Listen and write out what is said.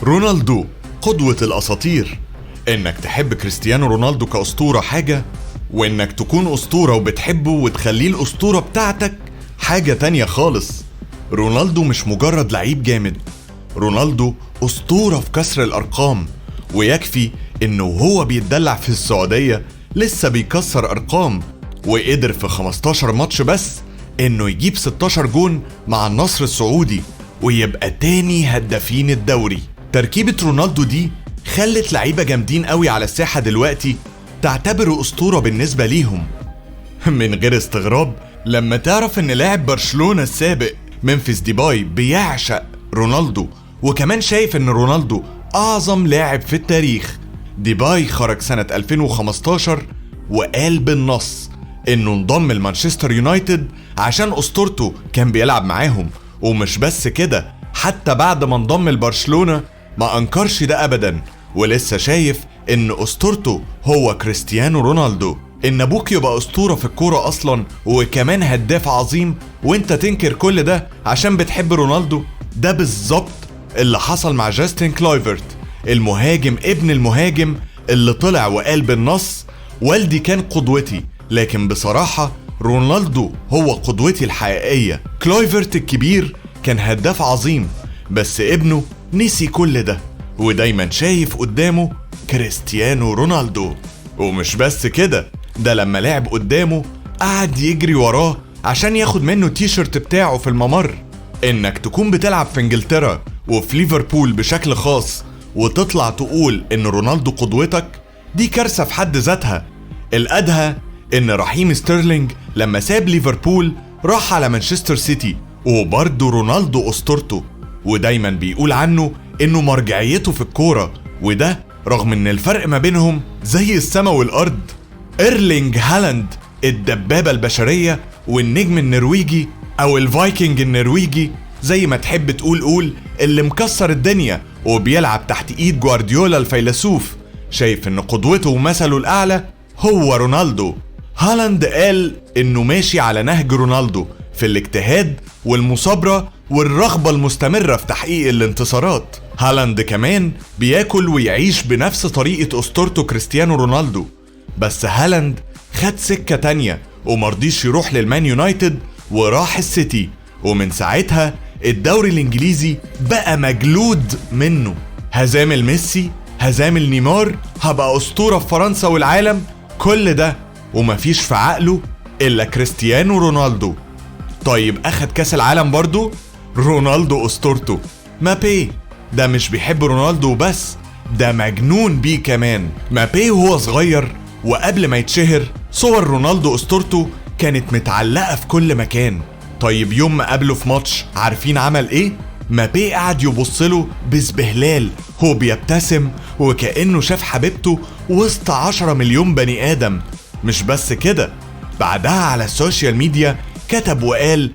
رونالدو قدوة الأساطير. إنك تحب كريستيانو رونالدو كأسطورة حاجة، وإنك تكون أسطورة وبتحبه وتخليه الأسطورة بتاعتك حاجة تانية خالص. رونالدو مش مجرد لعيب جامد، رونالدو أسطورة في كسر الأرقام، ويكفي إنه هو بيتدلع في السعودية لسه بيكسر أرقام، وقدر في 15 ماتش بس إنه يجيب 16 جون مع النصر السعودي ويبقى تاني هدافين الدوري. تركيبة رونالدو دي خلت لعيبة جامدين قوي على الساحة دلوقتي تعتبره أسطورة بالنسبة ليهم. من غير استغراب لما تعرف إن لاعب برشلونة السابق ممفيس ديباي بيعشق رونالدو، وكمان شايف إن رونالدو أعظم لاعب في التاريخ. ديباي خرج سنة 2015 وقال بالنص إنه انضم لمانشستر يونايتد عشان أسطورته كان بيلعب معاهم، ومش بس كده، حتى بعد ما انضم لبرشلونة ما أنكرش ده أبدا، ولسه شايف إن أسطورته هو كريستيانو رونالدو. إن أبوك يبقى أسطورة في الكورة أصلا وكمان هداف عظيم وإنت تنكر كل ده عشان بتحب رونالدو، ده بالظبط اللي حصل مع جاستن كلايفرت، المهاجم ابن المهاجم اللي طلع وقال بالنص والدي كان قدوتي، لكن بصراحة رونالدو هو قدوتي الحقيقية. كلايفرت الكبير كان هداف عظيم، بس ابنه نسي كل ده ودايما شايف قدامه كريستيانو رونالدو. ومش بس كده، ده لما لعب قدامه قعد يجري وراه عشان ياخد منه تيشيرت بتاعه في الممر. انك تكون بتلعب في انجلترا وفي ليفربول بشكل خاص وتطلع تقول ان رونالدو قدوتك، دي كارثة في حد ذاتها. الأدهى ان رحيم ستيرلينج لما ساب ليفربول راح على مانشستر سيتي، وبرضه رونالدو أسطورته، ودايما بيقول عنه انه مرجعيته في الكورة، وده رغم ان الفرق ما بينهم زي السما والارض. إيرلينج هالاند الدبابة البشرية والنجم النرويجي او الفايكنج النرويجي زي ما تحب تقول، اللي مكسر الدنيا وبيلعب تحت ايد جوارديولا الفيلسوف، شايف ان قدوته ومثله الاعلى هو رونالدو. هالاند قال انه ماشي على نهج رونالدو في الاجتهاد والمثابرة والرغبة المستمرة في تحقيق الانتصارات. هالاند كمان بياكل ويعيش بنفس طريقة أسطورته كريستيانو رونالدو، بس هالاند خد سكة تانية ومرضيش يروح للمان يونايتد وراح السيتي، ومن ساعتها الدوري الانجليزي بقى مجلود منه. هزام الميسي، هزام النيمار، هبقى أسطورة في فرنسا والعالم، كل ده ومفيش في عقله إلا كريستيانو رونالدو. طيب أخد كاس العالم برضو؟ رونالدو أسطورته. مابي ده مش بيحب رونالدو بس، ده مجنون بيه كمان. مابي وهو صغير وقبل ما يتشهر صور رونالدو أسطورته كانت متعلقة في كل مكان. طيب يوم ما قابله في ماتش عارفين عمل ايه؟ مابي قعد يبصله بازبهلال، هو بيبتسم وكأنه شاف حبيبته وسط 10 مليون بني آدم. مش بس كده، بعدها على السوشيال ميديا كتب وقال